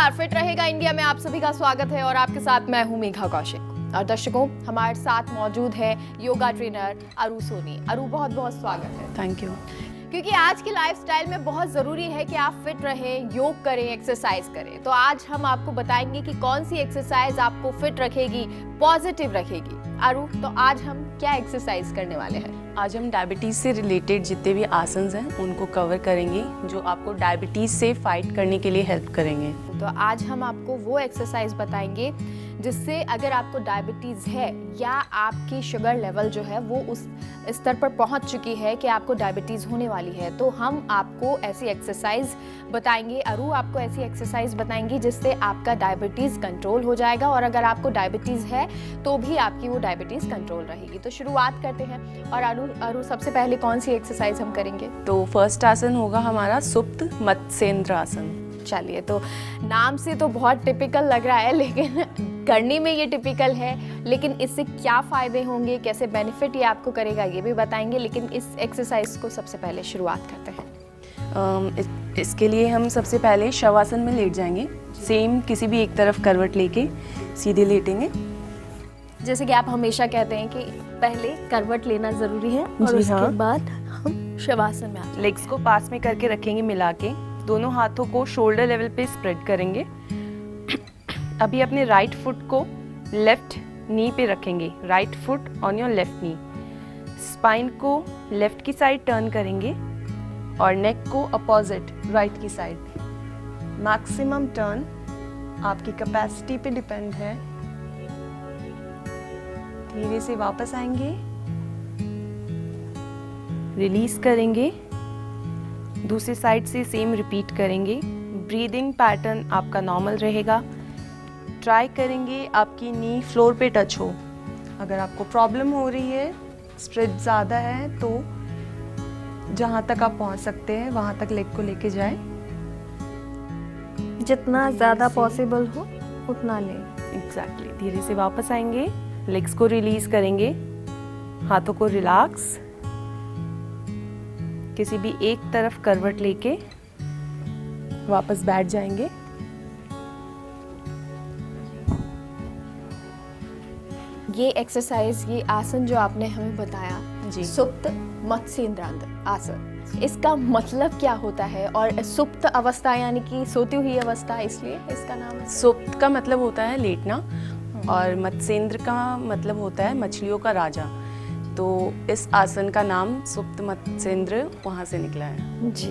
नमस्कार, फिट रहेगा इंडिया में आप सभी का स्वागत है और आपके साथ मैं हूं मेघा कौशिक। और दर्शकों, हमारे साथ मौजूद है योगा ट्रेनर अरु सोनी। अरु, बहुत बहुत स्वागत है। Thank you. क्योंकि आज की लाइफस्टाइल में बहुत ज़रूरी है कि आप फिट रहें, योग करें, एक्सरसाइज करें। तो आज हम आपको बताएंगे कि कौन सी एक्सरसाइज आपको फिट रखेगी, पॉजिटिव रखेगी। अरु, तो आज हम क्या एक्सरसाइज करने वाले हैं? आज हम डायबिटीज़ से रिलेटेड जितने भी आसन्स हैं उनको कवर करेंगे जो आपको डायबिटीज़ से फाइट करने के लिए हेल्प करेंगे। तो आज हम आपको वो एक्सरसाइज बताएंगे जिससे अगर आपको डायबिटीज़ है या आपकी शुगर लेवल जो है वो उस स्तर पर पहुंच चुकी है कि आपको डायबिटीज़ होने वाली है, तो हम आपको ऐसी एक्सरसाइज बताएंगे। अरु आपको ऐसी एक्सरसाइज बताएंगी जिससे आपका डायबिटीज़ कंट्रोल हो जाएगा, और अगर आपको डायबिटीज़ है तो भी आपकी वो डायबिटीज़ कंट्रोल रहेगी। तो शुरुआत करते हैं। और अरु सबसे पहले कौन सी एक्सरसाइज हम करेंगे? तो फर्स्ट आसन होगा हमारा सुप्त मत्स्येंद्र आसन। चलिए, तो नाम से तो बहुत टिपिकल लग रहा है, लेकिन करने में ये टिपिकल है, लेकिन इससे क्या फ़ायदे होंगे, कैसे बेनिफिट ये आपको करेगा, ये भी बताएंगे। लेकिन इस एक्सरसाइज को सबसे पहले शुरुआत करते हैं। इसके लिए हम सबसे पहले शवासन में लेट जाएंगे। सेम किसी भी एक तरफ करवट लेके सीधे लेटेंगे। जैसे कि आप हमेशा कहते हैं कि पहले करवट लेना ज़रूरी है और उसके बाद हम शवासन में आते हैं। लेग्स को पास में करके रखेंगे मिला के। दोनों हाथों को शोल्डर लेवल पे स्प्रेड करेंगे। अभी अपने राइट फुट को लेफ्ट नी पे रखेंगे। Right foot on your left knee. Spine को लेफ्ट की साइड टर्न करेंगे और नेक को अपोजिट राइट की साइड। मैक्सिमम टर्न आपकी कैपेसिटी पे डिपेंड है। धीरे से वापस आएंगे, रिलीज करेंगे, दूसरी साइड से सेम रिपीट करेंगे। ब्रीदिंग पैटर्न आपका नॉर्मल रहेगा। ट्राई करेंगे आपकी नी फ्लोर पे टच हो। अगर आपको प्रॉब्लम हो रही है, स्ट्रेच ज़्यादा है, तो जहाँ तक आप पहुँच सकते हैं वहाँ तक लेग को लेके जाएं। जितना ज़्यादा पॉसिबल हो उतना लें। एग्जैक्टली। धीरे से वापस आएंगे, लेग्स को रिलीज करेंगे, हाथों को रिलैक्स, किसी भी एक तरफ करवट लेके वापस बैठ जाएंगे। ये एक्सरसाइज, ये आसन जो आपने हमें बताया जी, सुप्त मत्स्येंद्र आसन, इसका मतलब क्या होता है? और सुप्त अवस्था यानी कि सोती हुई अवस्था, इसलिए इसका नाम है। सुप्त का मतलब होता है लेटना और मत्स्येंद्र का मतलब होता है मछलियों का राजा। तो इस आसन का नाम सुप्त मत्स्येंद्र वहाँ से निकला है। जी।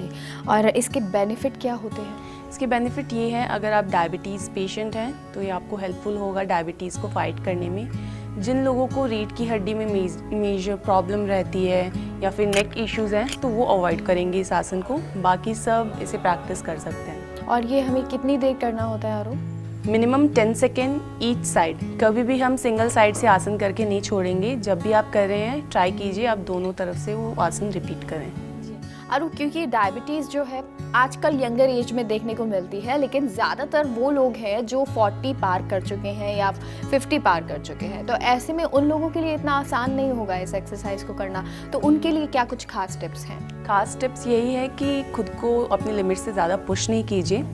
और इसके बेनिफिट क्या होते हैं? इसके बेनिफिट ये है, अगर आप डायबिटीज़ पेशेंट हैं तो ये आपको हेल्पफुल होगा डायबिटीज़ को फाइट करने में। जिन लोगों को रीढ़ की हड्डी में मेजर प्रॉब्लम रहती है या फिर नेक इश्यूज़ हैं तो वो अवॉइड करेंगे इस आसन को। बाकी सब इसे प्रैक्टिस कर सकते हैं। और ये हमें कितनी देर करना होता है अरु? Minimum 10 second each side. कभी भी हम सिंगल साइड से आसन करके नहीं छोड़ेंगे। जब भी आप कर रहे हैं ट्राई कीजिए आप दोनों तरफ से वो आसन रिपीट करें। अरु, क्योंकि डायबिटीज़ जो है आजकल यंगर एज में देखने को मिलती है, लेकिन ज़्यादातर वो लोग हैं जो 40 पार कर चुके हैं या 50 पार कर चुके हैं। तो ऐसे में उन लोगों के लिए इतना आसान नहीं होगा इस एक्सरसाइज को करना। तो उनके लिए क्या कुछ खास टिप्स हैं? खास टिप्स यही है कि खुद को अपनी लिमिट से ज़्यादा पुश नहीं कीजिए।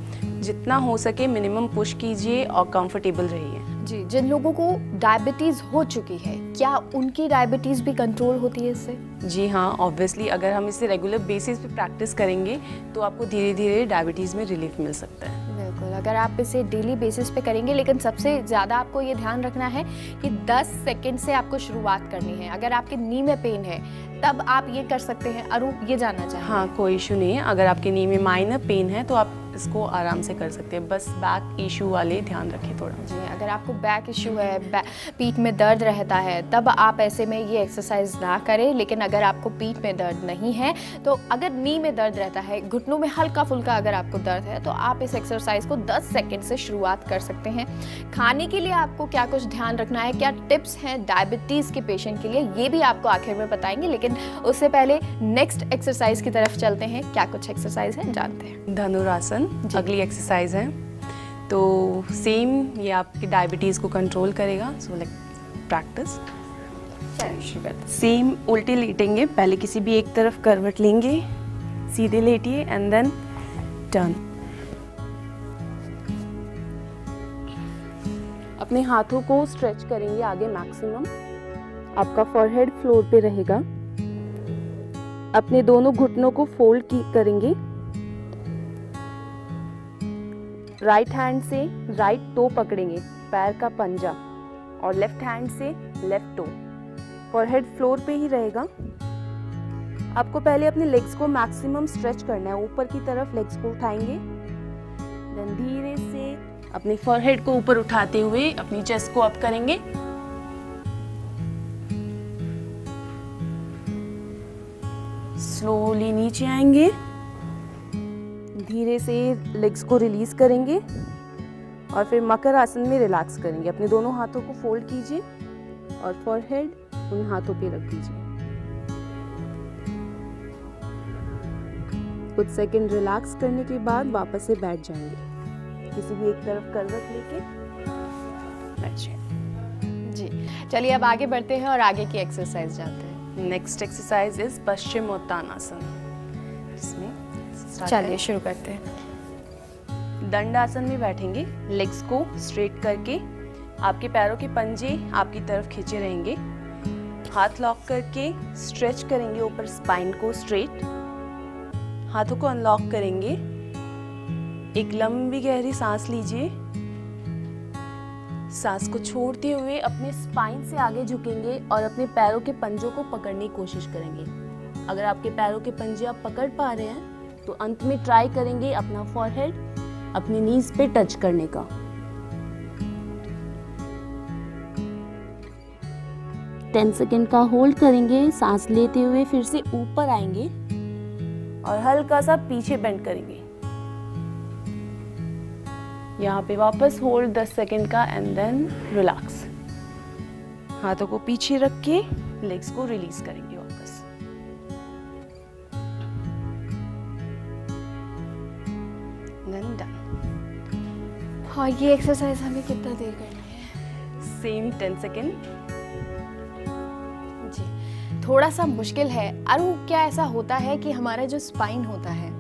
जितना हो सके मिनिमम पुश कीजिए और कंफर्टेबल रहिए। जी। जिन लोगों को डायबिटीज़ हो चुकी है, क्या उनकी डायबिटीज़ भी कंट्रोल होती है इससे? जी हाँ, ऑब्वियसली अगर हम इसे रेगुलर बेसिस पे प्रैक्टिस करेंगे तो आपको धीरे धीरे डायबिटीज़ में रिलीफ मिल सकता है। बिल्कुल, अगर आप इसे डेली बेसिस पे करेंगे। लेकिन सबसे ज़्यादा आपको ये ध्यान रखना है कि 10 सेकंड से आपको शुरुआत करनी है। अगर आपके नी में पेन है तब आप ये कर सकते हैं। अरु, ये जानना चाहिए। हाँ, कोई इशू नहीं है। अगर आपके नी में माइनर पेन है तो आप इसको आराम से कर सकते हैं। बस बैक इशू वाले ध्यान रखें थोड़ा। जी, अगर आपको बैक इशू है, पीठ में दर्द रहता है, तब आप ऐसे में ये एक्सरसाइज ना करें। लेकिन अगर आपको पीठ में दर्द नहीं है, तो अगर नी में दर्द रहता है, घुटनों में हल्का फुल्का अगर आपको दर्द है, तो आप इस एक्सरसाइज को 10 सेकंड से शुरुआत कर सकते हैं। खाने के लिए आपको क्या कुछ ध्यान रखना है, क्या टिप्स हैं डायबिटीज़ के पेशेंट के लिए, ये भी आपको आखिर में बताएंगे। लेकिन उससे पहले नेक्स्ट एक्सरसाइज की तरफ चलते हैं। क्या कुछ एक्सरसाइज है जानते हैं। धनुरासन अगली एक्सरसाइज है। तो सेम ये आपकी डायबिटीज़ को कंट्रोल करेगा। So like practice. सेम उल्टे लेटेंगे। पहले किसी भी एक तरफ करवट लेंगे, सीधे लेटिए एंड देन टर्न। अपने हाथों को स्ट्रेच करेंगे आगे मैक्सिमम। आपका फॉरहेड फ्लोर पे रहेगा। अपने दोनों घुटनों को फोल्ड करेंगे। राइट हैंड से राइट टो पकड़ेंगे, पैर का पंजा, और लेफ्ट हैंड से लेफ्ट टो। फॉरहेड फ्लोर पे ही रहेगा। आपको पहले अपने लेग्स को मैक्सिमम स्ट्रेच करना है, ऊपर की तरफ लेग्स को उठाएंगे। देन धीरे से अपने फॉरहेड को ऊपर उठाते हुए अपनी चेस्ट को अप करेंगे। स्लोली नीचे आएंगे। धीरे से लेग्स को रिलीज करेंगे और फिर मकर आसन में रिलैक्स करेंगे। अपने दोनों हाथों को फोल्ड कीजिए और फॉरहेड उन हाथों पे रख दीजिए। कुछ सेकंड रिलैक्स करने के बाद वापस से बैठ जाएंगे। किसी भी एक तरफ करवट लेके बैठ जाए। जी, चलिए अब आगे बढ़ते हैं और आगे की एक्सरसाइज जानते हैं। Next exercise is Paschimottanasana. इसमें चलिए शुरू करते हैं। दंडासन में बैठेंगे। लेग्स को स्ट्रेट करके आपके पैरों के पंजे आपकी तरफ खींचे रहेंगे। हाथ लॉक करके स्ट्रेच करेंगे ऊपर स्पाइन को स्ट्रेट। हाथों को अनलॉक करेंगे। एक लंबी गहरी सांस लीजिए। सांस को छोड़ते हुए अपने स्पाइन से आगे झुकेंगे और अपने पैरों के पंजों को पकड़ने की कोशिश करेंगे। अगर आपके पैरों के पंजे आप पकड़ पा रहे हैं तो अंत में ट्राई करेंगे अपना फॉरहेड अपनी नीज पे टच करने का। टेन सेकेंड का होल्ड करेंगे। सांस लेते हुए फिर से ऊपर आएंगे और हल्का सा पीछे बेंड करेंगे। यहाँ पे वापस होल्ड 10 सेकेंड का एंड देन रिलैक्स। हाथों को पीछे रख के लेग्स को रिलीज करेंगे वापस। Then done. हाँ, ये एक्सरसाइज हमें कितना देर करनी है? Same 10 second. जी, थोड़ा सा मुश्किल है। अरु, क्या ऐसा होता है कि हमारा जो स्पाइन होता है,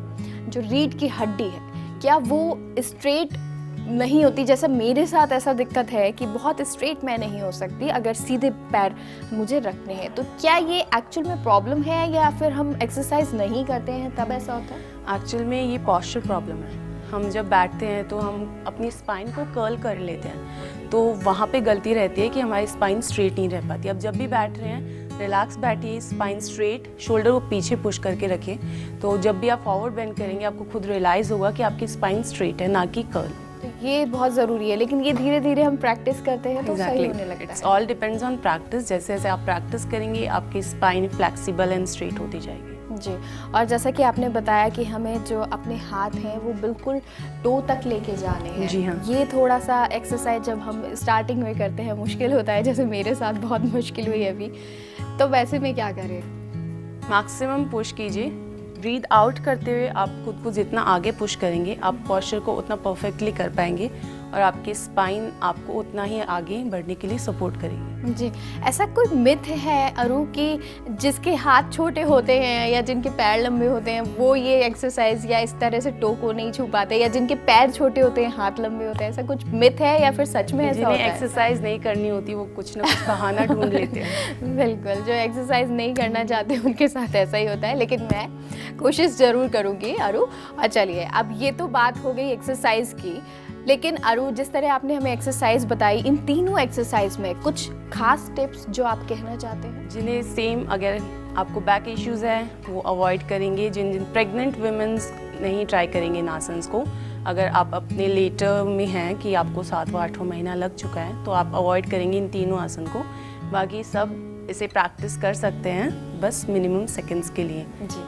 जो रीढ़ की हड्डी है, क्या वो स्ट्रेट नहीं होती? जैसे मेरे साथ ऐसा दिक्कत है कि बहुत स्ट्रेट मैं नहीं हो सकती अगर सीधे पैर मुझे रखने हैं। तो क्या ये एक्चुअल में प्रॉब्लम है या फिर हम एक्सरसाइज नहीं करते हैं तब ऐसा होता है? एक्चुअल में ये पॉस्चर प्रॉब्लम है। हम जब बैठते हैं तो हम अपनी स्पाइन को कर्ल कर लेते हैं, तो वहाँ पे गलती रहती है कि हमारी स्पाइन स्ट्रेट नहीं रह पाती। अब जब भी बैठ रहे हैं रिलैक्स बैठिए, स्पाइन स्ट्रेट, शोल्डर को पीछे पुश करके रखिए। तो जब भी आप फॉरवर्ड बेंड करेंगे आपको खुद रियलाइज़ होगा कि आपकी स्पाइन स्ट्रेट है, ना कि कर्ल। तो ये बहुत ज़रूरी है, लेकिन ये धीरे धीरे हम प्रैक्टिस करते हैं तो सही होने लगता है। It's all depends on practice. जैसे जैसे आप प्रैक्टिस करेंगे आपकी स्पाइन फ्लेक्सिबल एंड स्ट्रेट होती जाएगी। जी, और जैसा कि आपने बताया कि हमें जो अपने हाथ हैं वो बिल्कुल टो तक लेके जाने हैं। जी हाँ। ये थोड़ा सा एक्सरसाइज जब हम स्टार्टिंग में करते हैं मुश्किल होता है, जैसे मेरे साथ बहुत मुश्किल हुई अभी। तो वैसे में क्या करें? मैक्सिमम पुश कीजिए। ब्रीथ आउट करते हुए आप खुद को जितना आगे पुश करेंगे आप पॉस्चर को उतना परफेक्टली कर पाएंगे और आपकी स्पाइन आपको उतना ही आगे बढ़ने के लिए सपोर्ट करेगी। जी, ऐसा कोई मिथ है अरु कि जिसके हाथ छोटे होते हैं या जिनके पैर लंबे होते हैं वो ये एक्सरसाइज या इस तरह से टो को नहीं छू पाते, या जिनके पैर छोटे होते हैं हाथ लंबे होते हैं, ऐसा कुछ मिथ है या फिर सच में ऐसा होता है? एक्सरसाइज नहीं करनी होती वो कुछ ना कुछ बहाना ढूंढ लेते हैं। बिल्कुल, जो एक्सरसाइज नहीं करना चाहते उनके साथ ऐसा ही होता है, लेकिन मैं कोशिश जरूर करूँगी अरु। और चलिए, अब ये तो बात हो गई एक्सरसाइज की, लेकिन अरु जिस तरह आपने हमें एक्सरसाइज बताई, इन तीनों एक्सरसाइज में कुछ खास टिप्स जो आप कहना चाहते हैं? जिन्हें सेम अगर आपको बैक इश्यूज है वो अवॉइड करेंगे। जिन प्रेग्नेंट वुमेन्स नहीं ट्राई करेंगे इन आसन्स को, अगर आप अपने लेटर में हैं कि आपको 7वां 8वां महीना लग चुका है तो आप अवॉइड करेंगे इन तीनों आसन को। बाकी सब इसे प्रैक्टिस कर सकते हैं बस मिनिमम सेकंड्स के लिए। जी,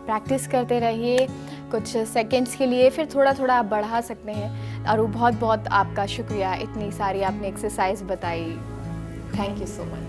प्रैक्टिस करते रहिए कुछ सेकंड्स के लिए, फिर थोड़ा थोड़ा आप बढ़ा सकते हैं। और बहुत बहुत आपका शुक्रिया, इतनी सारी आपने एक्सरसाइज बताई। Thank you so much.